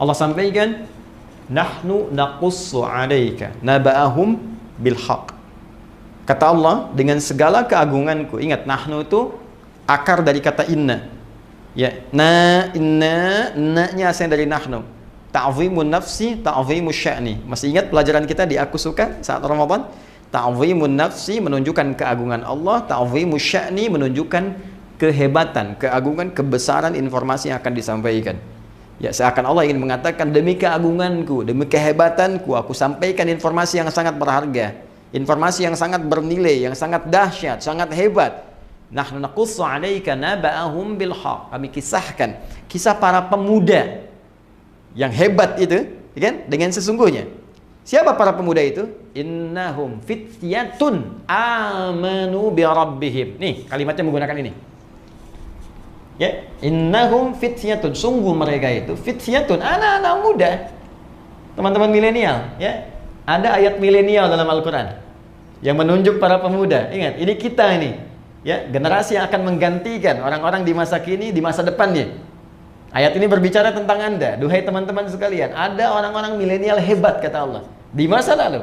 Allah sampaikan, nahnu naqussu 'alaika naba'ahum bil haqq. Kata Allah, dengan segala keagunganku. Ingat, nahnu itu akar dari kata inna. Ya, na-nya asal dari nahnu. Ta'zimun nafsi, ta'zimus sya'ni. Masih ingat pelajaran kita di Aku Suka saat Ramadan? Ta'zimun nafsi menunjukkan keagungan Allah, ta'zimus sya'ni menunjukkan kehebatan, keagungan, kebesaran informasi yang akan disampaikan. Ya, seakan Allah ingin mengatakan, demi keagunganku, demi kehebatanku, aku sampaikan informasi yang sangat berharga, informasi yang sangat bernilai, yang sangat dahsyat, sangat hebat. Nahnu naqussu 'alaika naba'ahum bil haqq. Kami kisahkan kisah para pemuda yang hebat itu, kan? Dengan sesungguhnya. Siapa para pemuda itu? Innahum fityatun amanu bi rabbihim. Nih, kalimatnya menggunakan ini. Ya, innahum fityatun, sungguh mereka itu fityatun, anak-anak muda. Teman-teman milenial, ya. Ada ayat milenial dalam Al-Qur'an yang menunjuk para pemuda. Ingat, ini kita ini, ya, generasi yang akan menggantikan orang-orang di masa kini, di masa depannya. Ayat ini berbicara tentang Anda. Duhai teman-teman sekalian, ada orang-orang milenial hebat, kata Allah, di masa lalu.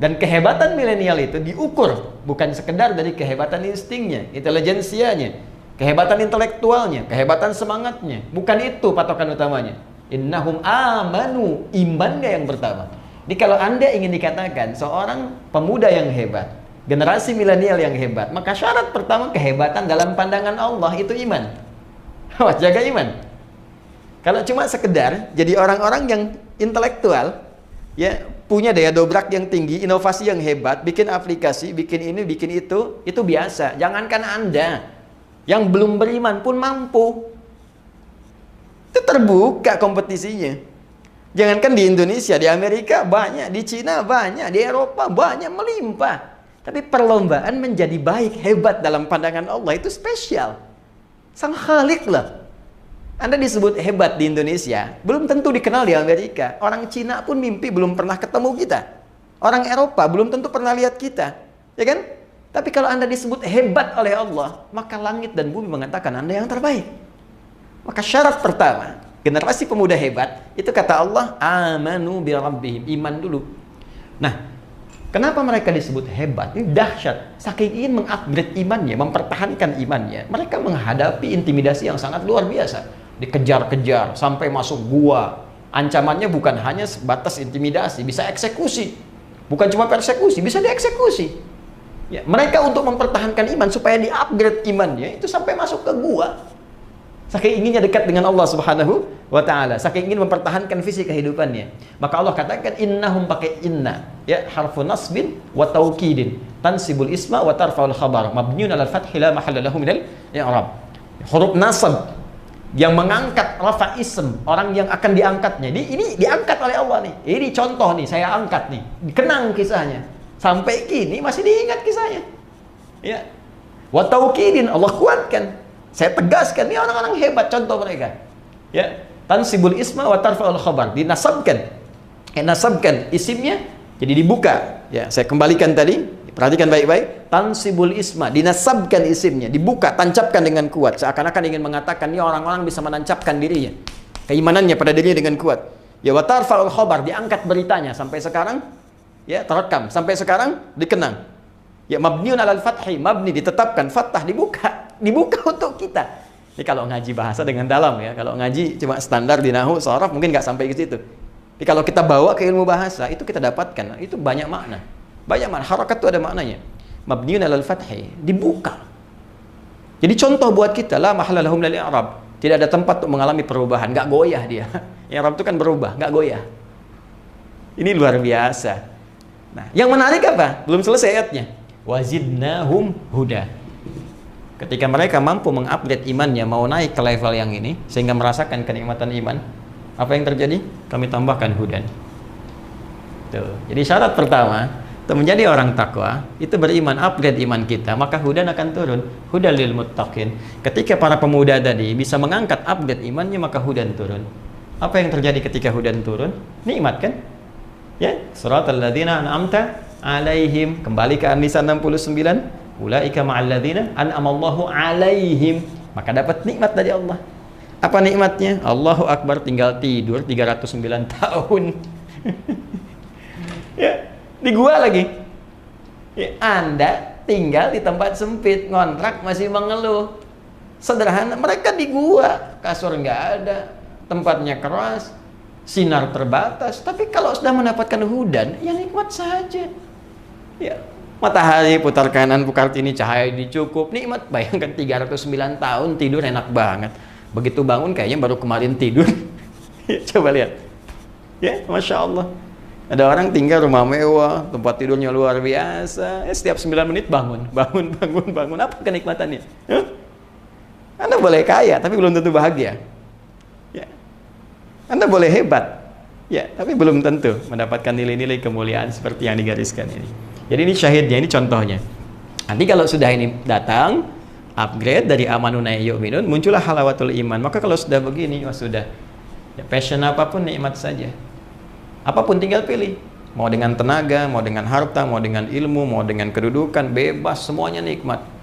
Dan kehebatan milenial itu diukur bukan sekedar dari kehebatan instingnya, intelijensianya, kehebatan intelektualnya, kehebatan semangatnya. Bukan itu patokan utamanya. Innahum amanu, imannya yang pertama. Jadi kalau Anda ingin dikatakan seorang pemuda yang hebat, generasi milenial yang hebat, maka syarat pertama kehebatan dalam pandangan Allah itu iman. Jaga iman. Kalau cuma sekedar jadi orang-orang yang intelektual, ya, punya daya dobrak yang tinggi, inovasi yang hebat, bikin aplikasi, bikin ini, bikin itu biasa. Jangankan Anda yang belum beriman pun mampu. Itu terbuka kompetisinya. Jangankan di Indonesia, di Amerika banyak, di Cina banyak, di Eropa banyak, melimpah. Tapi perlombaan menjadi baik, hebat dalam pandangan Allah itu spesial. Sang Khalik lah. Anda disebut hebat di Indonesia, belum tentu dikenal di Amerika. Orang Cina pun mimpi belum pernah ketemu kita. Orang Eropa belum tentu pernah lihat kita. Ya kan? Tapi kalau Anda disebut hebat oleh Allah, maka langit dan bumi mengatakan Anda yang terbaik. Maka syarat pertama, generasi pemuda hebat, itu kata Allah, amanu bi rabbihim, iman dulu. Nah, kenapa mereka disebut hebat? Ini dahsyat. Saking ingin mengupgrade imannya, mempertahankan imannya, mereka menghadapi intimidasi yang sangat luar biasa. Dikejar-kejar sampai masuk gua. Ancamannya bukan hanya sebatas intimidasi, bisa eksekusi. Bukan cuma persekusi, bisa dieksekusi. Ya, mereka untuk mempertahankan iman supaya di-upgrade imannya itu sampai masuk ke gua. Saking inginnya dekat dengan Allah Subhanahu wa taala, saking ingin mempertahankan visi kehidupannya. Maka Allah katakan innahum, pakai inna, ya, harfu nasbin wa taukidin, tansibul isma wa tarfa'ul khabar, mabniun 'alal fathi la mahalla lahu minal i'rab. Huruf nasab yang mengangkat rafa ism, orang yang akan diangkatnya. Ini diangkat oleh Allah nih. Ini contoh nih, saya angkat nih. Dikenang kisahnya. Sampai kini masih diingat kisahnya. Ya. Wa taukidin, Allah kuatkan. Saya tegaskan, ini orang-orang hebat, contoh mereka. Ya. Tansibul isma wa tarfa'ul khabar, dinasabkan. Nasabkan isimnya jadi dibuka. Ya, saya kembalikan tadi. Perhatikan baik-baik. Tansibul isma, dinasabkan isimnya, dibuka, tancapkan dengan kuat. Seakan-akan ingin mengatakan ini orang-orang bisa menancapkan dirinya, keimanannya pada dirinya dengan kuat. Ya, wa tarfa'ul khabar, diangkat beritanya sampai sekarang, ya, terekam sampai sekarang dikenang. Ya, mabniun 'alal fathi, mabni ditetapkan, fathah dibuka untuk kita. Ini kalau ngaji bahasa dengan dalam, ya. Kalau ngaji cuma standar di nahwu, sharaf mungkin nggak sampai ke situ. Tapi kalau kita bawa ke ilmu bahasa, itu kita dapatkan, itu banyak makna. Banyak makna, harakat itu ada maknanya. Mabniun 'alal fathi, dibuka. Jadi contoh buat kita, la mahalla lahum minal i'rab. Tidak ada tempat untuk mengalami perubahan, nggak goyah dia. I'rab itu kan berubah, nggak goyah. Ini luar biasa. Nah, yang menarik apa? Belum selesai ayatnya. Wazidnahum huda. Ketika mereka mampu mengupdate imannya, mau naik ke level yang ini, sehingga merasakan kenikmatan iman, apa yang terjadi? Kami tambahkan hudan. Tuh. Jadi syarat pertama, untuk menjadi orang takwa, itu beriman, upgrade iman kita, maka hudan akan turun. Hudan lil muttaqin. Ketika para pemuda tadi bisa mengangkat upgrade imannya, maka hudan turun. Apa yang terjadi ketika hudan turun? Nikmat kan? Ya, suratal ladzina an'amta alaihim. Kembali ke An-Nisa 69. Ulaika ma'al ladzina an'amallahu alaihim. Maka dapat nikmat dari Allah. Apa nikmatnya? Allahu Akbar, tinggal tidur 309 tahun. Ya, di gua lagi. Ya, Anda tinggal di tempat sempit, ngontrak masih mengeluh. Sederhana, mereka di gua, kasur nggak ada, tempatnya keras, sinar terbatas. Tapi kalau sudah mendapatkan hudan, ya nikmat saja. Ya, matahari putar kanan, putar kiri, cahaya dicukup, nikmat. Bayangkan 309 tahun tidur enak banget. Begitu bangun kayaknya baru kemarin tidur. Ya, coba lihat. Ya, Masya Allah. Ada orang tinggal rumah mewah, tempat tidurnya luar biasa. Ya, setiap 9 menit bangun. Apa kenikmatannya? Huh? Anda boleh kaya, tapi belum tentu bahagia. Ya. Anda boleh hebat, ya, tapi belum tentu mendapatkan nilai-nilai kemuliaan seperti yang digariskan ini. Jadi ini syahidnya, ini contohnya. Nanti kalau sudah ini datang, upgrade dari amanuna yu'minun, muncullah halawatul iman. Maka kalau sudah begini, sudah. Ya, passion apapun nikmat saja. Apapun tinggal pilih. Mau dengan tenaga, mau dengan harta, mau dengan ilmu, mau dengan kedudukan, bebas, semuanya nikmat.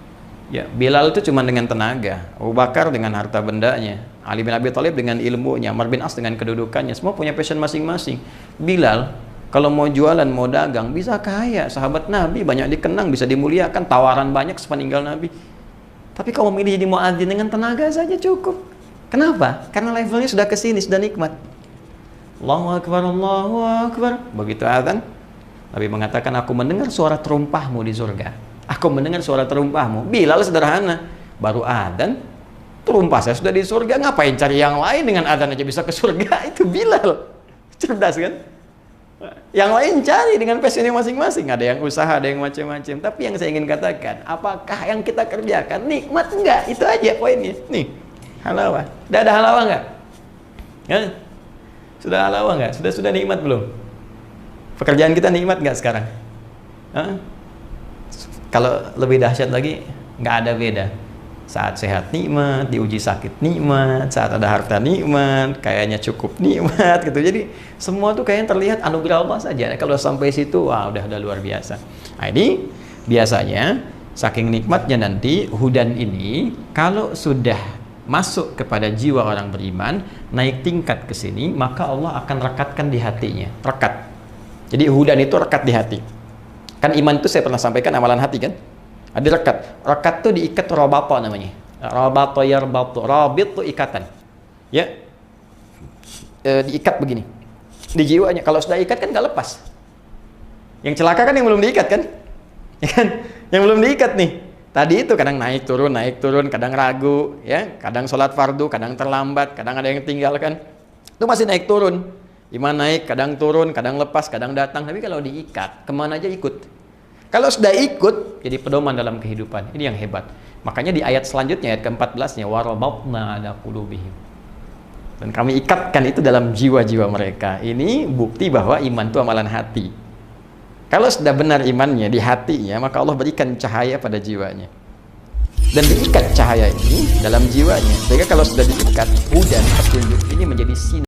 Ya, Bilal itu cuma dengan tenaga, Abu Bakar dengan harta bendanya, Ali bin Abi Thalib dengan ilmunya, Amr bin As dengan kedudukannya, semua punya passion masing-masing. Bilal kalau mau jualan, mau dagang, bisa kaya. Sahabat Nabi banyak dikenang, bisa dimuliakan, tawaran banyak sepeninggal Nabi. Tapi kalau memilih jadi muadzin dengan tenaga saja cukup. Kenapa? Karena levelnya sudah ke sini, sudah nikmat. Allahu Akbar, Allahu Akbar. Begitu azan, Nabi mengatakan, aku mendengar suara terumpahmu di surga. Aku mendengar suara terumpahmu. Bilal sederhana, baru adzan, terumpah saya sudah di surga. Ngapain cari yang lain, dengan adzan aja bisa ke surga? Itu Bilal. Cerdas kan? Yang lain cari dengan passionnya masing-masing. Ada yang usaha, ada yang macam-macam. Tapi yang saya ingin katakan, apakah yang kita kerjakan nikmat? Enggak, itu aja poinnya. Nih, halawah. Udah ada halawah enggak? Ya? Sudah halawah enggak? Sudah nikmat belum? Pekerjaan kita nikmat enggak sekarang? Hah? Kalau lebih dahsyat lagi, nggak ada beda. Saat sehat nikmat, diuji sakit nikmat, saat ada harta nikmat, kayaknya cukup nikmat gitu. Jadi semua tuh kayaknya terlihat anugerah Allah saja. Kalau sampai situ, wah udah luar biasa. Nah, ini biasanya saking nikmatnya nanti hudan ini kalau sudah masuk kepada jiwa orang beriman, naik tingkat ke sini, maka Allah akan rekatkan di hatinya. Rekat. Jadi hudan itu rekat di hati. Kan iman itu saya pernah sampaikan amalan hati kan? Ada rekat. Rekat itu diikat rabata namanya. Rabata yarbatu. Rabit itu ikatan. Ya. Diikat begini. Di jiwanya. Kalau sudah ikat kan nggak lepas. Yang celaka kan yang belum diikat kan? Ya kan? Yang belum diikat nih. Tadi itu kadang naik turun, kadang ragu, ya, kadang sholat fardu, kadang terlambat, kadang ada yang tinggalkan. Itu masih naik turun. Iman naik, kadang turun, kadang lepas, kadang datang. Tapi kalau diikat, kemana aja ikut. Kalau sudah ikut, jadi pedoman dalam kehidupan. Ini yang hebat. Makanya di ayat selanjutnya, ayat ke-14-nya, warabatna ala qulubihim. Dan kami ikatkan itu dalam jiwa-jiwa mereka. Ini bukti bahwa iman itu amalan hati. Kalau sudah benar imannya di hatinya, maka Allah berikan cahaya pada jiwanya. Dan diikat cahaya ini dalam jiwanya. Sehingga kalau sudah diikat, hudan petunjuk ini menjadi sinar.